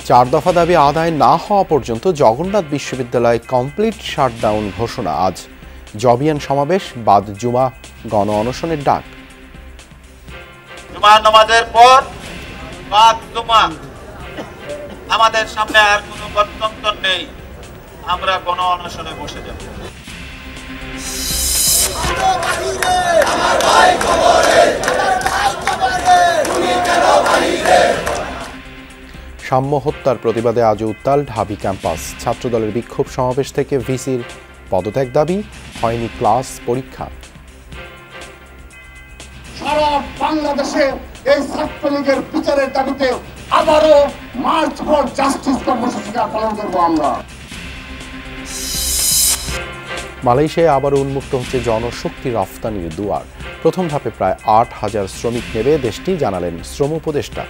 চার দফা দাবি আদায় না হওয়া পর্যন্ত জগন্নাথ বিশ্ববিদ্যালয় কমপ্লিট শাটডাউন ঘোষণা। আজ জবিয়ান সমাবেশ, বাদ জুমা গণ অনশনের ডাক। জুমার নামাজের পর বাদ জুমা আমাদের সামনে আর কোনো গত্যন্তর নেই, আমরা গণ অনশনে বসে যাব। সাম্য হত্যার প্রতিবাদে আজ উত্তাল ঢাবি ক্যাম্পাস। ছাত্রদলের বিক্ষোভ সমাবেশ থেকে ভিসির পদত্যাগ দাবি, হয়নি ক্লাস পরীক্ষা। সারা বাংলাদেশে এই ছাত্রলীগের বিচারের দাবিতে আবারও মার্চ ফর জাস্টিস কর্মসূচিটা পালন করব আমরা। মালয়েশিয়ায় আবারও উন্মুক্ত হচ্ছে জনশক্তি রফতানির দুয়ার। প্রথম ধাপে প্রায় ৮,০০০ শ্রমিক নেবে দেশটি, জানালেন শ্রম উপদেষ্টা।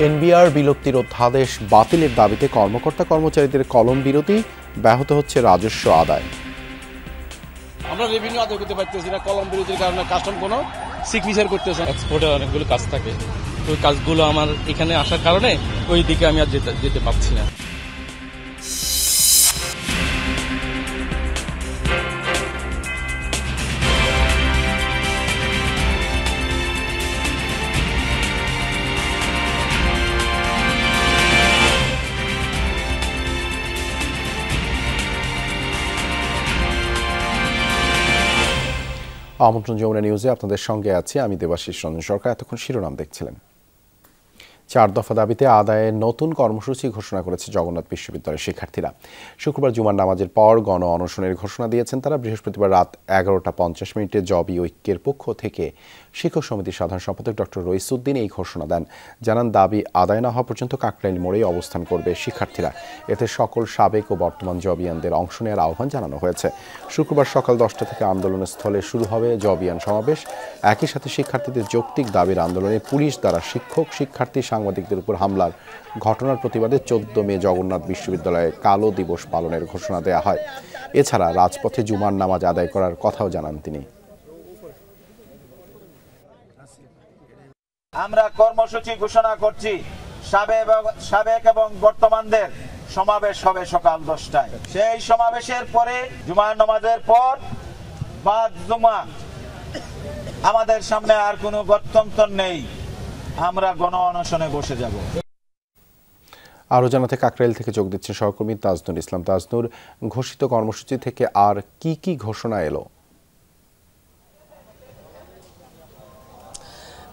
এনবিআর বিলুপ্তির অধ্যাদেশ বাতিলের দাবিতে কর্মকর্তা কর্মচারীদের কলম বিরতি, ব্যাহত হচ্ছে রাজস্ব আদায়। আমরা রেভিনিউ আদায় করতে পারতেছি না, কলম বিরতির কারণে কাস্টম কোনো সিগনেচার করতেছে। এক্সপোর্টের অনেকগুলো কাজ থাকে, ওই কাজগুলো আমার এখানে আসার কারণে ওই দিকে আমি আর যেতে পারছি না। আমন্ত্রণ যমুনা নিউজে আপনাদের সঙ্গে আছি আমি দেবাশিস রঞ্জন সরকার। এতক্ষণ শিরোনাম দেখছিলেন। চার দফা দাবিতে আদায়ের নতুন কর্মসূচি ঘোষণা করেছে জগন্নাথ বিশ্ববিদ্যালয়ের শিক্ষার্থীরা। শুক্রবার জুমার নামাজের পর গণ অনশনের ঘোষণা দিয়েছেন তারা। বৃহস্পতিবার রাত 11:50 জবি ঐক্যের পক্ষ থেকে শিক্ষক সমিতির সাধারণ সম্পাদক ডক্টর রইসুদ্দিন এই ঘোষণা দেন। জানান, দাবি আদায় না হওয়া পর্যন্ত কাকরাইল মোড়েই অবস্থান করবে শিক্ষার্থীরা। এতে সকল সাবেক ও বর্তমান জবিয়ানদের অংশ নেওয়ার আহ্বান জানানো হয়েছে। শুক্রবার সকাল 10টা থেকে আন্দোলনের স্থলে শুরু হবে জবিয়ান সমাবেশ। একই সাথে শিক্ষার্থীদের যৌক্তিক দাবির আন্দোলনে পুলিশ দ্বারা শিক্ষক, শিক্ষার্থী, সাংবাদিকদের উপর হামলার ঘটনার প্রতিবাদে 14 মে জগন্নাথ বিশ্ববিদ্যালয়ে কালো দিবস পালনের ঘোষণা দেওয়া হয়। এছাড়া রাজপথে জুমার নামাজ আদায় করার কথাও জানান তিনি। আমরা কর্মসূচি ঘোষণা করছি, সাবেক এবং বর্তমানদের সমাবেশ হবে সকাল 10টায়। সেই সমাবেশের পরে জুমার নামাজের পর বাদ জুমা আমাদের সামনে আর কোনো গত্যন্তর নেই, আমরা গণ অনশনে বসে যাব। আরও জানাতে কাকরাইল থেকে যোগ দিচ্ছেন সহকর্মী তাজনুর ইসলাম। তাজনুর, ঘোষিত কর্মসূচি থেকে আর কি কি ঘোষণা এলো?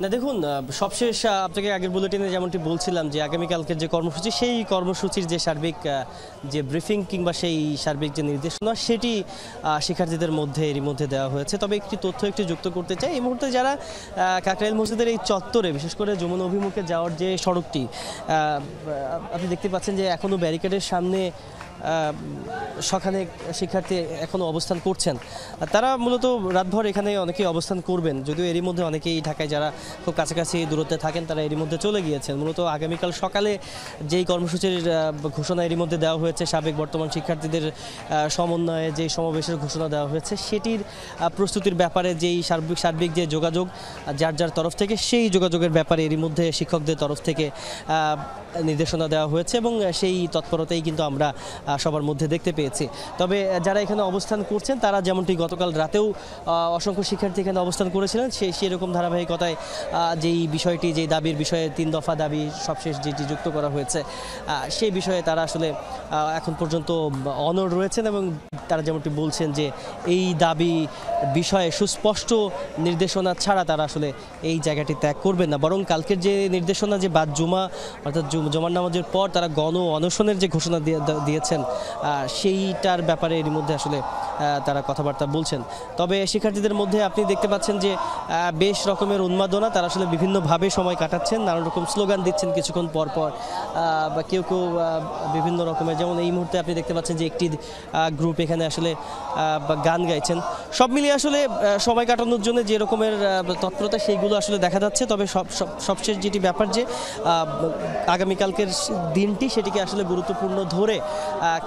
না দেখুন, সবশেষ আপনাকে আগের বুলেটিনে যেমনটি বলছিলাম যে আগামীকালকের যে কর্মসূচি, সেই কর্মসূচির যে সার্বিক যে ব্রিফিং কিংবা সেই সার্বিক যে নির্দেশনা, সেটি শিক্ষার্থীদের মধ্যে এরই মধ্যে দেওয়া হয়েছে। তবে একটি তথ্য একটু যুক্ত করতে চাই। এই মুহূর্তে যারা কাকরাইল মসজিদের এই চত্বরে, বিশেষ করে যমুনা অভিমুখে যাওয়ার যে সড়কটি, আপনি দেখতে পাচ্ছেন যে এখনও ব্যারিকেডের সামনে সখানে শিক্ষার্থী এখনও অবস্থান করছেন। তারা মূলত রাতভর এখানে অনেকেই অবস্থান করবেন, যদিও এরই মধ্যে অনেকেই ঢাকায় যারা খুব কাছাকাছি দূরত্বে থাকেন তারা এরই মধ্যে চলে গিয়েছেন। মূলত আগামীকাল সকালে যেই কর্মসূচির ঘোষণা এরই মধ্যে দেওয়া হয়েছে, সাবেক বর্তমান শিক্ষার্থীদের সমন্বয়ে যে সমাবেশের ঘোষণা দেওয়া হয়েছে, সেটির প্রস্তুতির ব্যাপারে যেই সার্বিক যে যোগাযোগ যার যার তরফ থেকে, সেই যোগাযোগের ব্যাপারে এরই মধ্যে শিক্ষকদের তরফ থেকে নির্দেশনা দেওয়া হয়েছে এবং সেই তৎপরতাই কিন্তু আমরা সবার মধ্যে দেখতে পেয়েছি। তবে যারা এখানে অবস্থান করছেন তারা যেমনটি গতকাল রাতেও অসংখ্য শিক্ষার্থী এখানে অবস্থান করেছিলেন, সেরকম ধারাবাহিকতায় যেই বিষয়টি, যেই দাবির বিষয়ে 3 দফা দাবি সবশেষ যেটি যুক্ত করা হয়েছে, সেই বিষয়ে তারা আসলে এখন পর্যন্ত অনড় রয়েছেন এবং তারা যেমনটি বলছেন যে এই দাবি বিষয়ে সুস্পষ্ট নির্দেশনা ছাড়া তারা আসলে এই জায়গাটি ত্যাগ করবেন না, বরং কালকের যে নির্দেশনা যে বাদ জুমা অর্থাৎ জুমার নামাজের পর তারা গণ অনশনের যে ঘোষণা দিয়েছেন, সেইটার ব্যাপারে এর মধ্যে আসলে তারা কথাবার্তা বলছেন। তবে শিক্ষার্থীদের মধ্যে আপনি দেখতে পাচ্ছেন যে বেশ রকমের উন্মাদনা, তারা আসলে বিভিন্নভাবে সময় কাটাচ্ছেন, নানান রকম স্লোগান দিচ্ছেন কিছুক্ষণ পর পর, বা কেউ কেউ বিভিন্ন রকমের, যেমন এই মুহূর্তে আপনি দেখতে পাচ্ছেন যে একটি গ্রুপ এখানে আসলে গান গাইছেন। সব মিলিয়ে আসলে সময় কাটানোর জন্য যে রকমের তৎপরতা সেইগুলো আসলে দেখা যাচ্ছে। তবে সবশেষ যেটি ব্যাপার যে আগামীকালকের দিনটি, সেটিকে আসলে গুরুত্বপূর্ণ ধরে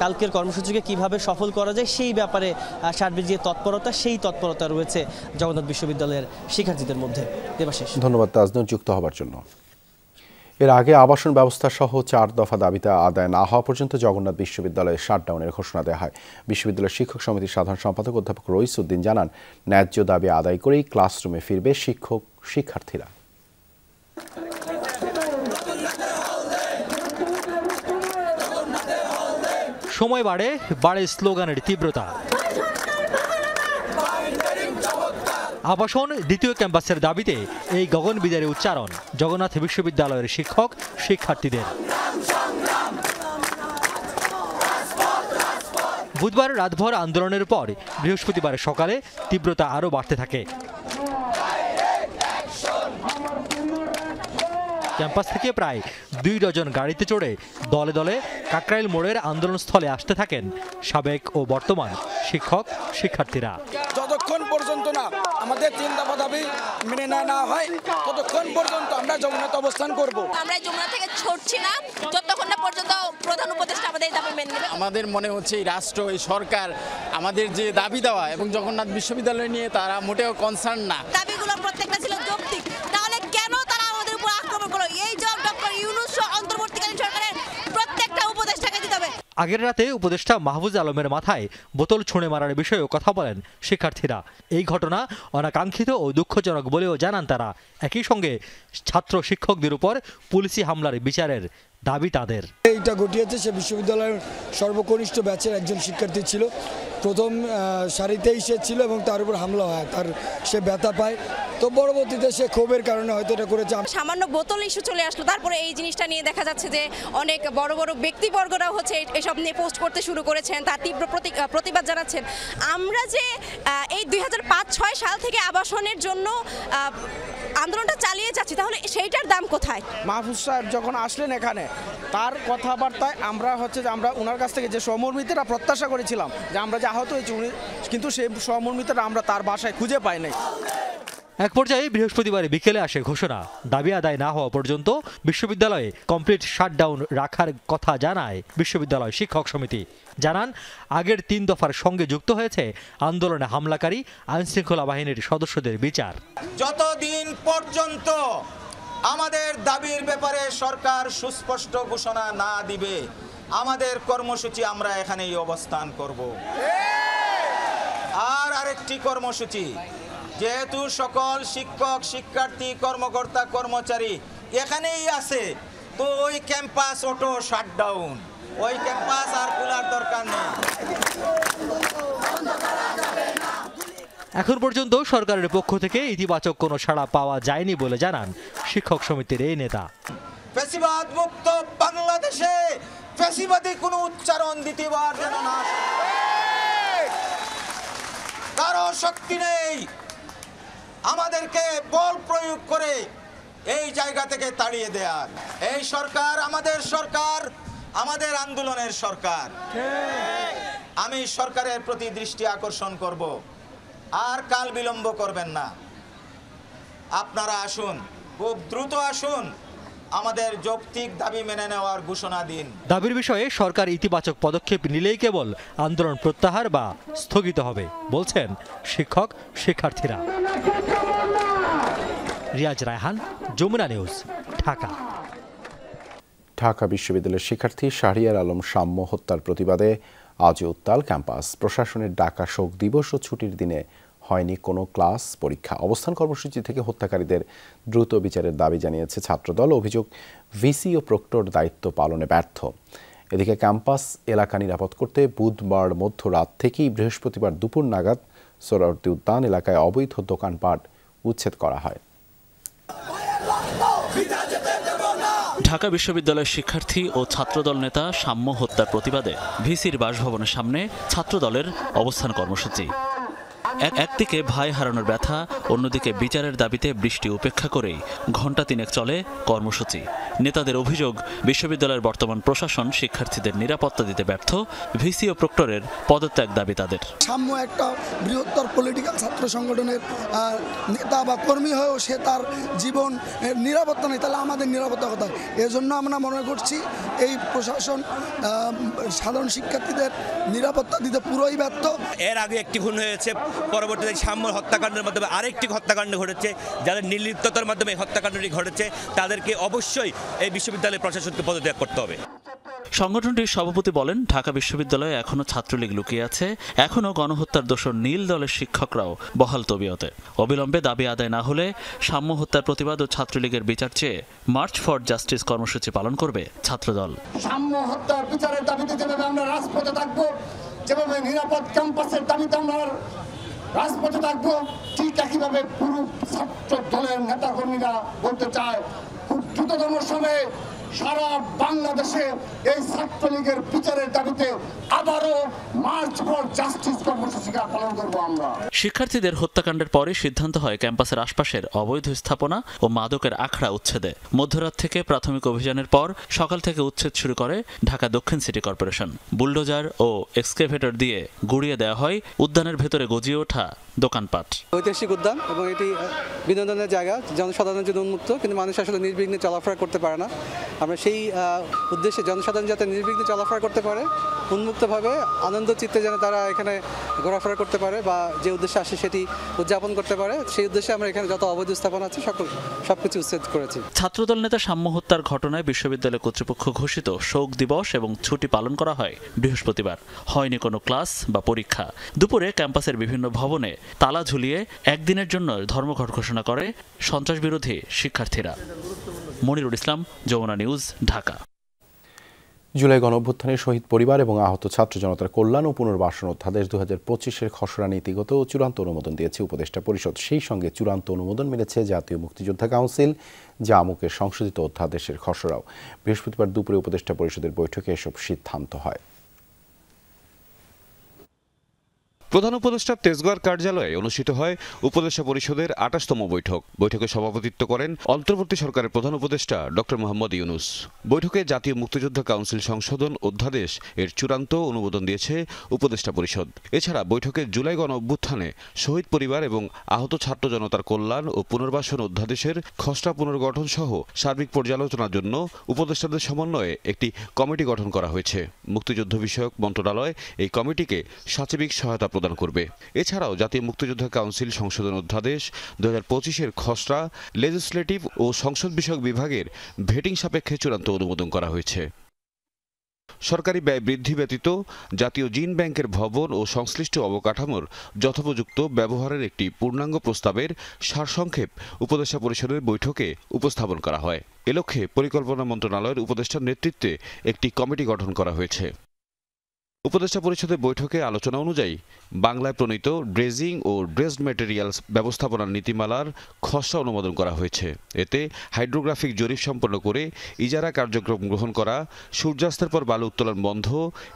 কালকের কর্মসূচিকে কিভাবে সফল করা যায় সেই ব্যাপারে সার্বিক যে তৎপরতা, সেই তৎপরতা রয়েছে জগন্নাথ বিশ্ববিদ্যালয়ের শিক্ষার্থীদের মধ্যে। দেবাশিস, ধন্যবাদ তাজনুর যুক্ত হবার জন্য। এর আগে আবাসন ব্যবস্থা সহ 4 দফা দাবিতে আদায় না হওয়া পর্যন্ত জগন্নাথ বিশ্ববিদ্যালয়ে শাটডাউনের ঘোষণা দেওয়া হয়। বিশ্ববিদ্যালয়ের শিক্ষক সমিতির সাধারণ সম্পাদক অধ্যাপক রইস উদ্দিন জানান, ন্যায্য দাবি আদায় করেই ক্লাসরুমে ফিরবে শিক্ষক শিক্ষার্থীরা। সময় বাড়ে স্লোগানের তীব্রতা। আবাসন দ্বিতীয় ক্যাম্পাসের দাবিতে এই গগনবিদারী উচ্চারণ জগন্নাথ বিশ্ববিদ্যালয়ের শিক্ষক শিক্ষার্থীদের। বুধবার রাতভর আন্দোলনের পর বৃহস্পতিবার সকালে তীব্রতা আরও বাড়তে থাকে। ক্যাম্পাস থেকে প্রায় 2 ডজন গাড়িতে চড়ে দলে দলে কাকরাইল মোড়ের আন্দোলনস্থলে আসতে থাকেন সাবেক ও বর্তমান শিক্ষক শিক্ষার্থীরা। যতক্ষণ পর্যন্ত না আমাদের 3 দফা দাবি মেনে না হয় ততক্ষণ পর্যন্ত আমরা যমুনাতে অবস্থান করব। আমরা যমুনা থেকে ছুটছি না যতক্ষণ না পর্যন্ত প্রধান উপদেষ্টা আমাদের দাবি মেনে নেবে। আমাদের মনে হচ্ছে এই রাষ্ট্র, এই সরকার আমাদের যে দাবি দেওয়া এবং জগন্নাথ বিশ্ববিদ্যালয় নিয়ে তারা মোটেও কনসার্ন না। দাবিগুলো প্রত্যেকটা ছিল যৌক্তিক, তাহলে কেন তারা আমাদের উপর আক্রমণ করলো? এই জবাব ডক্টর ইউনূস অন্তর্বর্তীকালীন সরকারের প্রত্যেকটা উপদেষ্টাকে দিতে হবে। আগের রাতে উপদেষ্টা মাহফুজ আলমের মাথায় বোতল ছুঁড়ে মারার বিষয়েও কথা বলেন শিক্ষার্থীরা। এই ঘটনা অনাকাঙ্ক্ষিত ও দুঃখজনক বলেও জানান তারা। একই সঙ্গে ছাত্র শিক্ষকদের উপর পুলিশি হামলার বিচারের দাবি তাদের। এইটা ঘটিয়েছে সে বিশ্ববিদ্যালয়ের সর্বকনিষ্ঠ ব্যাচের একজন শিক্ষার্থী ছিল। প্রথম সারিতেই সে ছিল এবং তার উপর হামলা হয়, সে ব্যথা পায়। তো পরবর্তীতে সে ক্ষোভের কারণে হয়তো এটা করেছে। সামান্য বোতল ইস্যু চলে আসলো, তারপরে এই জিনিসটা নিয়ে দেখা যাচ্ছে যে অনেক বড় বড় ব্যক্তিবর্গরাও হচ্ছে এসব নিয়ে পোস্ট করতে শুরু করেছেন, তার তীব্র প্রতিবাদ জানাচ্ছেন। আমরা যে এই 2005-06 সাল থেকে আবাসনের জন্য আন্দোলনটা চালিয়ে যাচ্ছি, তাহলে সেইটার দাম কোথায়? মাহফুজ সাহেব যখন আসলেন এখানে, তার কথাবার্তায় আমরা ওনার কাছ থেকে যে সহমর্মিতাটা প্রত্যাশা করেছিলাম যে আমরা যে আহত হয়েছি, কিন্তু সেই সহমর্মিতাটা আমরা তার বাসায় খুঁজে পাই নাই। এক পর্যায়ে বৃহস্পতিবার বিকেলে আসে ঘোষণা, দাবি আদায় না হওয়া পর্যন্ত বিশ্ববিদ্যালয়ে কমপ্লিট শাটডাউন রাখার কথা জানায় বিশ্ববিদ্যালয় শিক্ষক সমিতি। জানান, আগের 3 দফার সঙ্গে যুক্ত হয়েছে আন্দোলনে হামলাকারী আইনশৃঙ্খলা বাহিনীর সদস্যদের বিচার। যতদিন পর্যন্ত আমাদের দাবির ব্যাপারে সরকার সুস্পষ্ট ঘোষণা না দিবে, আমাদের কর্মসূচি আমরা এখানেই অবস্থান করব। আর আরেকটি কর্মসূচি, যেহেতু সকল শিক্ষক শিক্ষার্থী কর্মকর্তা কর্মচারী এখানেই আছে, তো ওই ক্যাম্পাস অটো শাটডাউন, ওই ক্যাম্পাস আর খোলার দরকার নেই। এখন পর্যন্ত সরকারের পক্ষ থেকে ইতিবাচক কোনো সাড়া পাওয়া যায়নি বলে জানান শিক্ষক সমিতির এই নেতা। ফ্যাসিবাদ মুক্ত বাংলাদেশে ফ্যাসিবাদী কোনো উচ্চারণ দ্বিতীয়বার যেন না, কারো শক্তি নেই আমাদেরকে বল প্রয়োগ করে এই জায়গা থেকে তাড়িয়ে দেয়ার। এই সরকার আমাদের আন্দোলনের সরকার। আমি সরকারের প্রতি দৃষ্টি আকর্ষণ করব, আর কাল বিলম্ব করবেন না। আপনারা আসুন, খুব দ্রুত আসুন, আমাদের যৌক্তিক দাবি মেনে নেওয়ার ঘোষণা দিন। দাবির বিষয়ে সরকার ইতিবাচক পদক্ষেপ নিলেই কেবল আন্দোলন প্রত্যাহার বা স্থগিত হবে বলছেন শিক্ষক শিক্ষার্থীরা। রিয়াজ রায়হান, যমুনা নিউজ, ঢাকা। ঢাকা বিশ্ববিদ্যালয়ের শিক্ষার্থী শাহরিয়ার আলম সাম্য হত্যার প্রতিবাদে আজ উত্তাল ক্যাম্পাস। প্রশাসনের ডাকা শোক দিবস ও ছুটির দিনে হয়নি কোনো ক্লাস পরীক্ষা। অবস্থান কর্মসূচি থেকে হত্যাকারীদের দ্রুত বিচারের দাবি জানিয়েছে ছাত্রদল। অভিযোগ, ভিসি ও প্রক্টর দায়িত্ব পালনে ব্যর্থ। এদিকে ক্যাম্পাস এলাকা নিরাপদ করতে বুধবার মধ্যরাত থেকেই বৃহস্পতিবার দুপুর নাগাদ সোহরাওয়ার্দী উদ্যান এলাকায় অবৈধ দোকানপাট উচ্ছেদ করা হয়। ঢাকা বিশ্ববিদ্যালয়ের শিক্ষার্থী ও ছাত্রদল নেতা সাম্য হত্যার প্রতিবাদে ভিসির বাসভবনের সামনে ছাত্রদলের অবস্থান কর্মসূচি। একদিকে ভাই হারানোর ব্যথা, অন্যদিকে বিচারের দাবিতে বৃষ্টি উপেক্ষা করেই ঘণ্টা 3 চলে কর্মসূচি। নেতাদের অভিযোগ, বিশ্ববিদ্যালয়ের বর্তমান প্রশাসন শিক্ষার্থীদের নিরাপত্তা দিতে ব্যর্থ, ভিসি ও প্রক্টরের পদত্যাগ দাবি তাদের। সাম্য একটা বৃহত্তর পলিটিক্যাল ছাত্র সংগঠনের নেতা বা কর্মী হয়েও সে তার জীবন নিরাপত্তা নেই, তাহলে আমাদের নিরাপত্তা কোথায়? এজন্য আমরা মনে করছি এই প্রশাসন সাধারণ শিক্ষার্থীদের নিরাপত্তা দিতে পুরোই ব্যর্থ। এর আগে একটি খুন হয়েছে, পরবর্তীতে সাম্য হত্যাকাণ্ডের মাধ্যমে আরেকটি হত্যাকাণ্ড ঘটেছে। যাদের নির্লিপ্ততার মাধ্যমে হত্যাকাণ্ডটি ঘটেছে তাদেরকে অবশ্যই এই বিশ্ববিদ্যালয়ের প্রশাসনকে পদত্যাগ করতে হবে। সংগঠনটির সভাপতি বলেন, ঢাকা বিশ্ববিদ্যালয়ে এখনো ছাত্রলীগ লুকিয়ে আছে, এখনো গণহত্যার দোষর নীল দলের শিক্ষকরাও বহাল তবিয়তে। অবিলম্বে দাবি আদায় না হলে সাম্য হত্যার প্রতিবাদ ও ছাত্রলীগের বিচার চেয়ে মার্চ ফর জাস্টিস কর্মসূচি পালন করবে ছাত্রদল। সাম্য হত্যার বিচারের দাবিতে যেভাবে আমরা রাজপথে থাকবো, যেভাবে নিরাপদ ক্যাম্পাসের দাবিতে আমরা রাজপথে থাকবো, ঠিক একইভাবে পুরো ছাত্র দলের নেতাকর্মীরা বলতে চায় খুব দ্রুততম সময়ে সারা বাংলাদেশে এই ছাত্রলীগের বিচারের দাবিতে আবারও মার্চ ফর জাস্টিস কর্মসূচি পালন করবো আমরা। শিক্ষার্থীদের হত্যাকাণ্ডের পরে সিদ্ধান্ত হয় ক্যাম্পাসের আশপাশের অবৈধ স্থাপনা ও মাদকের আখড়া উচ্ছেদে। মধ্যরাত থেকে প্রাথমিক অভিযানের পর সকাল থেকে উচ্ছেদ শুরু করে ঢাকা দক্ষিণ সিটি কর্পোরেশন। বুলডোজার ও এক্সকেভেটর দিয়ে গুড়িয়ে দেওয়া হয় উদ্যানের ভেতরে গজিয়ে ওঠা দোকানপাট। ঐতিহাসিক উদ্যান এবং এটি বিনোদনের জায়গা, জনসাধারণের জন্য উন্মুক্ত, কিন্তু মানুষ আসলে নির্বিঘ্নে চলাফেরা করতে পারে না। আমরা সেই উদ্দেশ্যে জনসাধারণ যাতে নির্বিঘ্নে চলাফেরা করতে পারে, উন্মুক্তভাবে আনন্দ চিত্তে যেন তারা এখানে ঘোরাফেরা করতে পারে বা যে উদ্দেশ্যে আসে সেটি উদযাপন করতে পারে, সেই উদ্দেশ্যে আমরা এখানে যত অবৈধ স্থাপনা আছে সবকিছু উচ্ছেদ করেছি। ছাত্রদল নেতা সাম্য হত্যার ঘটনায় বিশ্ববিদ্যালয় কর্তৃপক্ষ ঘোষিত শোক দিবস এবং ছুটি পালন করা হয় বৃহস্পতিবার। হয়নি কোনো ক্লাস বা পরীক্ষা। দুপুরে ক্যাম্পাসের বিভিন্ন ভবনে তালা ঝুলিয়ে একদিনের জন্য ধর্মঘট ঘোষণা করে সন্ত্রাসবিরোধী শিক্ষার্থীরা। মনিরুল ইসলাম, যমুনা নিউজ, ঢাকা। জুলাই গণঅভ্যুত্থানের শহীদ পরিবার এবং আহত ছাত্র জনতার কল্যাণ ও পুনর্বাসন অধ্যাদেশ 2025-এর খসড়া নীতিগত ও চূড়ান্ত অনুমোদন দিয়েছে উপদেষ্টা পরিষদ। সেই সঙ্গে চূড়ান্ত অনুমোদন মিলেছে জাতীয় মুক্তিযোদ্ধা কাউন্সিল, জামুকের সংশোধিত অধ্যাদেশের খসড়াও। বৃহস্পতিবার দুপুরে উপদেষ্টা পরিষদের বৈঠকে এসব সিদ্ধান্ত হয়। প্রধান উপদেষ্টার তেজগাঁও কার্যালয়ে অনুষ্ঠিত হয় উপদেষ্টা পরিষদের 28তম বৈঠক। বৈঠকে সভাপতিত্ব করেন অন্তর্বর্তী সরকারের প্রধান উপদেষ্টা ডক্টর মোহাম্মদ ইউনূস। বৈঠকে জাতীয় মুক্তিযোদ্ধা কাউন্সিল সংশোধন অধ্যাদেশ এর চূড়ান্ত অনুমোদন দিয়েছে উপদেষ্টা পরিষদ। এছাড়া বৈঠকে জুলাই গণ অভ্যুত্থানে শহীদ পরিবার এবং আহত ছাত্র জনতার কল্যাণ ও পুনর্বাসন অধ্যাদেশের খসড়া পুনর্গঠন সহ সার্বিক পর্যালোচনার জন্য উপদেষ্টাদের সমন্বয়ে একটি কমিটি গঠন করা হয়েছে। মুক্তিযুদ্ধ বিষয়ক মন্ত্রণালয় এই কমিটিকে সাচিবিক সহায়তা প্রদান করবে। এছাড়াও জাতীয় মুক্তিযোদ্ধা কাউন্সিল সংশোধন অধ্যাদেশ 2025-এর খসড়া লেজিসলেটিভ ও সংসদ বিষয়ক বিভাগের ভেটিং সাপেক্ষে চূড়ান্ত অনুমোদন করা হয়েছে। সরকারি ব্যয় বৃদ্ধি ব্যতীত জাতীয় জিন ব্যাংকের ভবন ও সংশ্লিষ্ট অবকাঠামোর যথোপযুক্ত ব্যবহারের একটি পূর্ণাঙ্গ প্রস্তাবের সারসংক্ষেপ উপদেষ্টা পরিষদের বৈঠকে উপস্থাপন করা হয়। এ লক্ষ্যে পরিকল্পনা মন্ত্রণালয়ের উপদেষ্টার নেতৃত্বে একটি কমিটি গঠন করা হয়েছে। উপদেষ্টা পরিষদের বৈঠকে আলোচনা অনুযায়ী বাংলায় প্রণীত ড্রেজিং ও ড্রেসড ম্যাটেরিয়ালস ব্যবস্থাপনার নীতিমালার খসড়া অনুমোদন করা হয়েছে। এতে হাইড্রোগ্রাফিক জরিপ সম্পন্ন করে ইজারা কার্যক্রম গ্রহণ করা, সূর্যাস্তের পর বালু উত্তোলন বন্ধ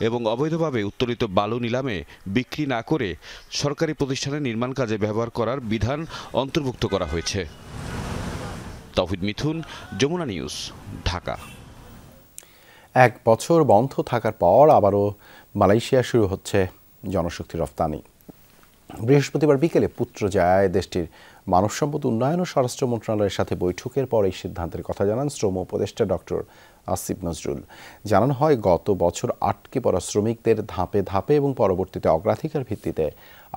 এবং অবৈধভাবে উত্তোলিত বালু নিলামে বিক্রি না করে সরকারি প্রতিষ্ঠানে নির্মাণ কাজে ব্যবহার করার বিধান অন্তর্ভুক্ত করা হয়েছে। তৌহিদ মিথুন, যমুনা নিউজ, ঢাকা। 1 বছর বন্ধ থাকার পর আবারও মালয়েশিয়া শুরু হচ্ছে জনশক্তি রফতানি। বৃহস্পতিবার বিকেলে পুত্রজায়ায় দেশটির মানব সম্পদ উন্নয়ন ও স্বরাষ্ট্র মন্ত্রণালয়ের সাথে বৈঠকের পর এই সিদ্ধান্তের কথা জানান শ্রম উপদেষ্টা ডক্টর আসিফ নজরুল। জানানো হয়, গত বছর আটকে পড়া শ্রমিকদের ধাপে ধাপে এবং পরবর্তীতে অগ্রাধিকার ভিত্তিতে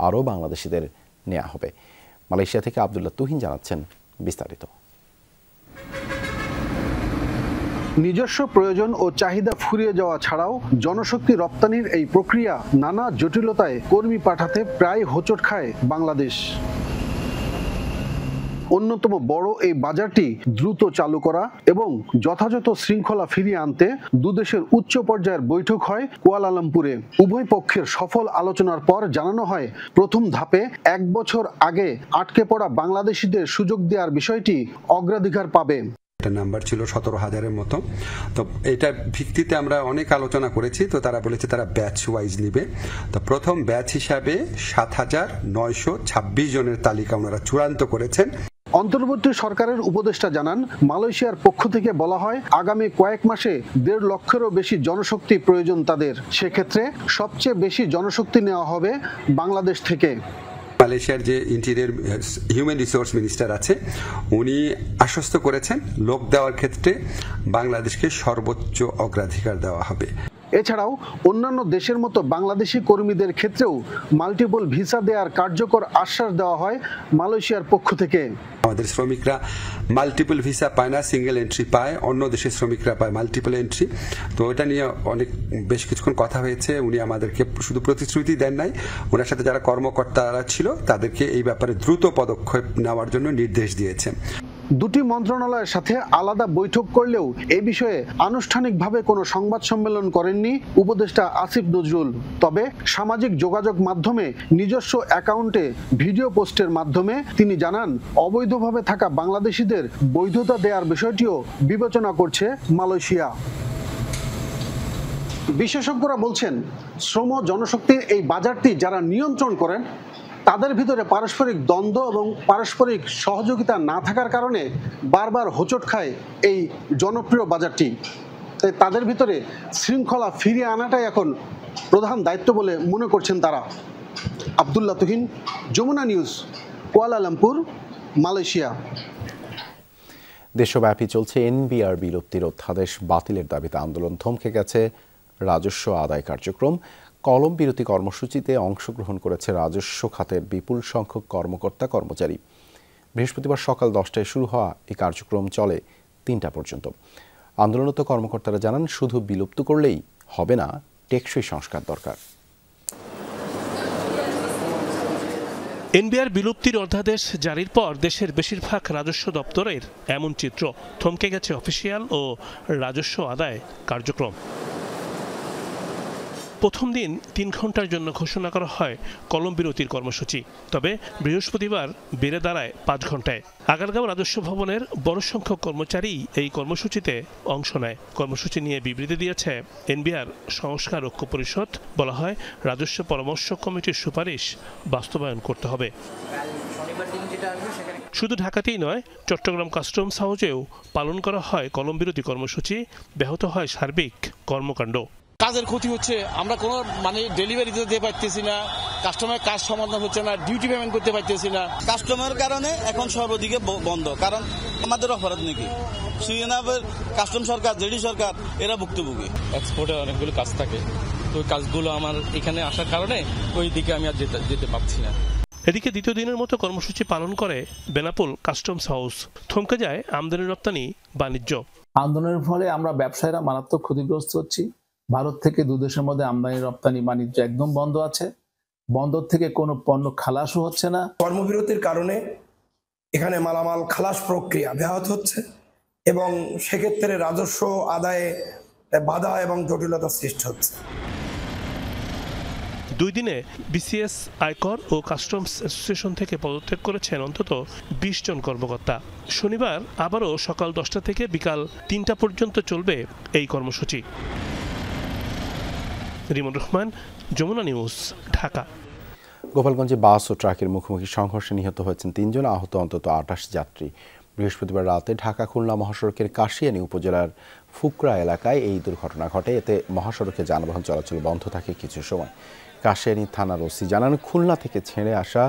আরও বাংলাদেশিদের নেওয়া হবে। মালয়েশিয়া থেকে আব্দুল্লাহ তুহিন জানাচ্ছেন বিস্তারিত। নিজস্ব প্রয়োজন ও চাহিদা ফুরিয়ে যাওয়া ছাড়াও জনশক্তি রপ্তানির এই প্রক্রিয়া নানা জটিলতায় কর্মী পাঠাতে প্রায় হোঁচট খায় বাংলাদেশ। অন্যতম বড় এই বাজারটি দ্রুত চালু করা এবং যথাযথ শৃঙ্খলা ফিরিয়ে আনতে দুদেশের উচ্চ পর্যায়ের বৈঠক হয় কুয়ালালামপুরে। উভয় পক্ষের সফল আলোচনার পর জানানো হয়, প্রথম ধাপে 1 বছর আগে আটকে পড়া বাংলাদেশিদের সুযোগ দেওয়ার বিষয়টি অগ্রাধিকার পাবে। এটা নাম্বার ছিল 17,000-এর মতো। তো এটা ভিত্তিতে আমরা অনেক আলোচনা করেছি। তো তারা বলেছে তারা ব্যাচ ওয়াইজ নিবে। তো প্রথম ব্যাচ হিসাবে 7,926 জনের তালিকা ওনারা চূড়ান্ত করেছেন। অন্তর্বর্তী সরকারের উপদেষ্টা জানান, মালয়েশিয়ার পক্ষ থেকে বলা হয় আগামী কয়েক মাসে 1.5 লক্ষেরও বেশি জনশক্তি প্রয়োজন তাদের। সেক্ষেত্রে সবচেয়ে বেশি জনশক্তি নেওয়া হবে বাংলাদেশ থেকে। মালয়েশিয়ার যে ইন্টেরিয়র হিউম্যান রিসোর্স মিনিস্টার আছে, উনি আশ্বস্ত করেছেন লোক দেওয়ার ক্ষেত্রে বাংলাদেশকে সর্বোচ্চ অগ্রাধিকার দেওয়া হবে। এছাড়াও অন্যান্য দেশের মতো বাংলাদেশি কর্মীদের ক্ষেত্রেও মাল্টিপল ভিসা দেওয়ার কার্যকর আশ্বাস দেওয়া হয় মালয়েশিয়ার পক্ষ থেকে। আমাদের শ্রমিকরা মাল্টিপল ভিসা পায় না, সিঙ্গেল এন্ট্রি পায়। অন্য দেশের শ্রমিকরা পায় মাল্টিপল এন্ট্রি। তো এটা নিয়ে বেশ কিছুক্ষণ কথা হয়েছে। উনি আমাদেরকে শুধু প্রতিশ্রুতি দেন নাই, ওনার সাথে যারা কর্মকর্তারা ছিল তাদেরকে এই ব্যাপারে দ্রুত পদক্ষেপ নেওয়ার জন্য নির্দেশ দিয়েছেন। দুটি মন্ত্রণালয়ের সাথে আলাদা বৈঠক করলেও এই বিষয়ে আনুষ্ঠানিকভাবে কোনো সংবাদ সম্মেলন করেননি উপদেষ্টা আসিফ নজরুল। তবে সামাজিক যোগাযোগ মাধ্যমে নিজস্ব অ্যাকাউন্টে ভিডিও পোস্টের মাধ্যমে তিনি জানান, অবৈধভাবে থাকা বাংলাদেশিদের বৈধতা দেওয়ার বিষয়টিও বিবেচনা করছে মালয়েশিয়া। বিশেষজ্ঞরা বলছেন, শ্রম জনশক্তির এই বাজারটি যারা নিয়ন্ত্রণ করেন তাদের ভিতরে পারস্পরিক দ্বন্দ্ব এবং পারস্পরিক সহযোগিতা না থাকার কারণে বারবার হোঁচট খায় এই জনপ্রিয় বাজারটি। তাই তাদের ভিতরে শৃঙ্খলা ফিরিয়ে আনাটাই এখন প্রধান দায়িত্ব বলে মনে করছেন তারা। Abdullah Tuhin, Jamuna news, Kuala Lumpur, Malaysia. দেশব্যাপী চলছে এনবিআর বিলুপ্তির অধ্যাদেশ বাতিলের দাবিতে আন্দোলন। থমকে গেছে রাজস্ব আদায় কার্যক্রম। কলম বিরতি কর্মসূচিতে অংশগ্রহণ করেছে রাজস্ব খাতের বিপুল সংখ্যক কর্মকর্তা কর্মচারী। বৃহস্পতিবার সকাল 10টায় শুরু হওয়া এই কার্যক্রম চলে 3টা পর্যন্ত। আন্দোলনরত কর্মকর্তারা জানান, শুধু বিলুপ্ত করলেই হবে না, টেকসই সংস্কার দরকার। এনবিআর বিলুপ্তির অধ্যাদেশ জারির পর দেশের বেশিরভাগ রাজস্ব দপ্তরের এমন চিত্র। থমকে গেছে অফিসিয়াল ও রাজস্ব আদায় কার্যক্রম। প্রথম দিন 3 ঘন্টার জন্য ঘোষণা করা হয় কলম বিরতির কর্মসূচি। তবে বৃহস্পতিবার বেড়ে দাঁড়ায় 5 ঘন্টায়। আগারগাঁও রাজস্ব ভবনের বড় সংখ্যক কর্মচারী এই কর্মসূচিতে অংশ নেয়। কর্মসূচি নিয়ে বিবৃতি দিয়েছে এনবিআর সংস্কার ঐক্য পরিষদ। বলা হয়, রাজস্ব পরামর্শ কমিটির সুপারিশ বাস্তবায়ন করতে হবে। শুধু ঢাকাতেই নয়, চট্টগ্রাম কাস্টমস হাউসেও পালন করা হয় কলম বিরতি কর্মসূচি। ব্যাহত হয় সার্বিক কর্মকাণ্ড। কাজের ক্ষতি হচ্ছে, আমরা কোনো ডেলিভারি দিতে পারতেছি না, কাস্টমারের কাজ সমাধান হচ্ছে না, ডিউটি পেমেন্ট করতে পারতেছি না। কাস্টমারের কারণে এখন সর্বদিকে বন্ধ। কারণ আমাদের অপরাধ নাকি শ্রীনগর কাস্টম সরকার, জেডি সরকার এরা ভুক্তভোগী। এক্সপোর্টে অনেকগুলো কাজ থাকে, তো ওই কাজগুলো আমার এখানে আসার কারণে ওই দিকে আমি আর যেতে পারছি না। এদিকে দ্বিতীয় দিনের মতো কর্মসূচি পালন করে বেনাপোল কাস্টমস হাউস। থমকে যায় আমদানি রপ্তানি বাণিজ্য। আন্দোলনের ফলে আমরা ব্যবসায়ীরা মারাত্মক ক্ষতিগ্রস্ত হচ্ছি। ভারত থেকে 2 দেশের মধ্যে আমদানি রপ্তানি বাণিজ্য একদম বন্ধ আছে। বন্দর থেকে কোনো পণ্য খালাসও হচ্ছে না। কর্মবিরতির কারণে এখানে মালামাল খালাস প্রক্রিয়া ব্যাহত হচ্ছে এবং সেক্ষেত্রে রাজস্ব আদায়ে বাধা এবং জটিলতা সৃষ্টি হচ্ছে। 2 দিনে বিসিএস, আয়কর ও কাস্টমস অ্যাসোসিয়েশন থেকে পদত্যাগ করেছেন অন্তত 20 জন কর্মকর্তা। শনিবার আবারও সকাল 10টা থেকে বিকাল 3টা পর্যন্ত চলবে এই কর্মসূচি। রিমন রহমান, যমুনা নিউজ, ঢাকা। গোপালগঞ্জে বাস ও ট্রাকের মুখোমুখি সংঘর্ষে নিহত হয়েছেন 3 জন, আহত অন্তত 28 যাত্রী। বৃহস্পতিবার রাতে ঢাকা খুলনা মহাসড়কের কাশিয়ানী উপজেলার ফুকরা এলাকায় এই দুর্ঘটনা ঘটে। এতে মহাসড়কে যানবাহন চলাচল বন্ধ থাকে কিছু সময়। কাশিয়ানী থানার ওসি জানান, খুলনা থেকে ছেড়ে আসা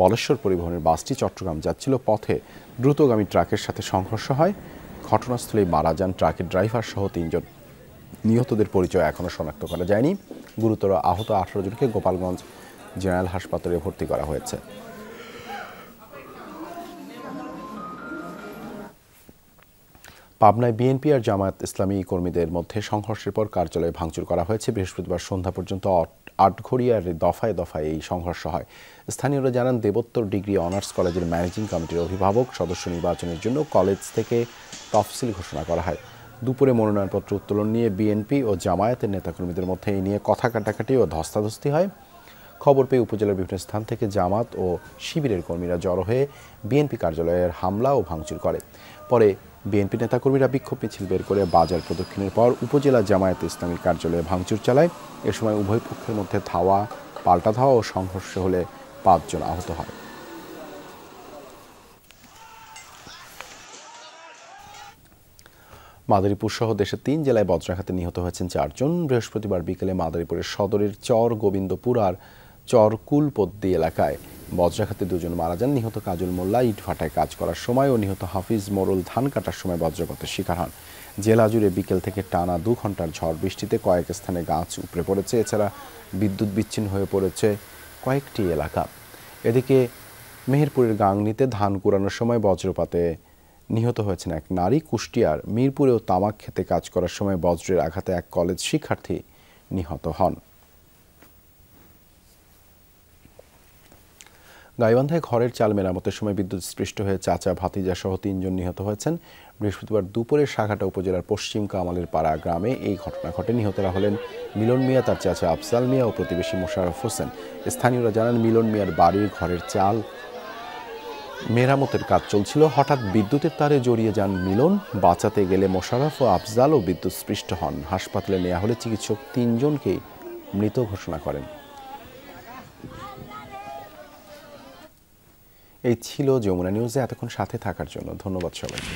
বলেশ্বর পরিবহনের বাসটি চট্টগ্রাম যাচ্ছিল। পথে দ্রুতগামী ট্রাকের সাথে সংঘর্ষ হয়। ঘটনাস্থলেই মারা যান ট্রাকের ড্রাইভার সহ 3 জন। নিহতদের পরিচয় এখনও শনাক্ত করা যায়নি। গুরুতর আহত 18 জনকে গোপালগঞ্জ জেনারেল হাসপাতালে ভর্তি করা হয়েছে। পাবনায় বিএনপি আর জামায়াত ইসলামী কর্মীদের মধ্যে সংঘর্ষের পর কার্যালয়ে ভাঙচুর করা হয়েছে। বৃহস্পতিবার সন্ধ্যা পর্যন্ত আটঘরিয়ার দফায় দফায় এই সংঘর্ষ হয়। স্থানীয়রা জানান, দেবোত্তর ডিগ্রি অনার্স কলেজের ম্যানেজিং কমিটির অভিভাবক সদস্য নির্বাচনের জন্য কলেজ থেকে তফসিল ঘোষণা করা হয়। দুপুরে মনোনয়নপত্র উত্তোলন নিয়ে বিএনপি ও জামায়াতের নেতাকর্মীদের মধ্যে এই নিয়ে কথা কাটাকাটি ও ধস্তাধস্তি হয়। খবর পেয়ে উপজেলার বিভিন্ন স্থান থেকে জামাত ও শিবিরের কর্মীরা জড়ো হয়ে বিএনপি কার্যালয়ের হামলা ও ভাঙচুর করে। পরে বিএনপি নেতাকর্মীরা বিক্ষোভ মিছিল বের করে বাজার প্রদক্ষিণের পর উপজেলা জামায়াতে ইসলামী কার্যালয়ে ভাঙচুর চালায়। এ সময় উভয় পক্ষের মধ্যে পাল্টা ধাওয়া ও সংঘর্ষ হলে 5 জন আহত হয়। মাদারীপুর সহ দেশের 3 জেলায় বজ্রাঘাতে নিহত হয়েছেন 4 জন। বৃহস্পতিবার বিকেলে মাদারীপুরের সদরের চর গোবিন্দপুর আর চর কুলপদ্দি এলাকায় বজ্রাঘাতে 2 জন মারা যান। নিহত কাজল মোল্লা ইটভাটায় কাজ করার সময় ও নিহত হাফিজ মোরল ধান কাটার সময় বজ্রপাতের শিকার হন। জেলা জুড়ে বিকেল থেকে টানা 2 ঘন্টার ঝড় বৃষ্টিতে কয়েক স্থানে গাছ উপড়ে পড়েছে। এছাড়া বিদ্যুৎ বিচ্ছিন্ন হয়ে পড়েছে কয়েকটি এলাকা। এদিকে মেহেরপুরের গাংনীতে ধান কুড়ানোর সময় বজ্রপাতে নিহত হয়েছেন এক নারী। কুষ্টিয়ার মিরপুরেও তামাক খেতে কাজ করার সময় বজ্রের আঘাতে এক কলেজ শিক্ষার্থী নিহত হন। গাইবান্ধায় ঘরের চাল মেরামতের সময় বিদ্যুৎস্পৃষ্ট হয়ে চাচা ভাতিজা সহ 3 জন নিহত হয়েছেন। বৃহস্পতিবার দুপুরে সাঘাটা উপজেলার পশ্চিম কামালের পাড়া গ্রামে এই ঘটনা ঘটে। নিহতরা হলেন মিলন মিয়া, তার চাচা আফজাল মিয়া ও প্রতিবেশী মোশাররফ হোসেন। স্থানীয়রা জানান, মিলন মিয়ার বাড়ির ঘরের চাল মেরামতের কাজ চলছিল। হঠাৎ বিদ্যুতের তারে জড়িয়ে যান মিলন। বাঁচাতে গেলে মোশাররফ ও আফজালও বিদ্যুৎস্পৃষ্ট হন। হাসপাতালে নেওয়া হলে চিকিৎসক 3 জনকেই মৃত ঘোষণা করেন। এই ছিল যমুনা নিউজে। এতক্ষণ সাথে থাকার জন্য ধন্যবাদ সবাইকে।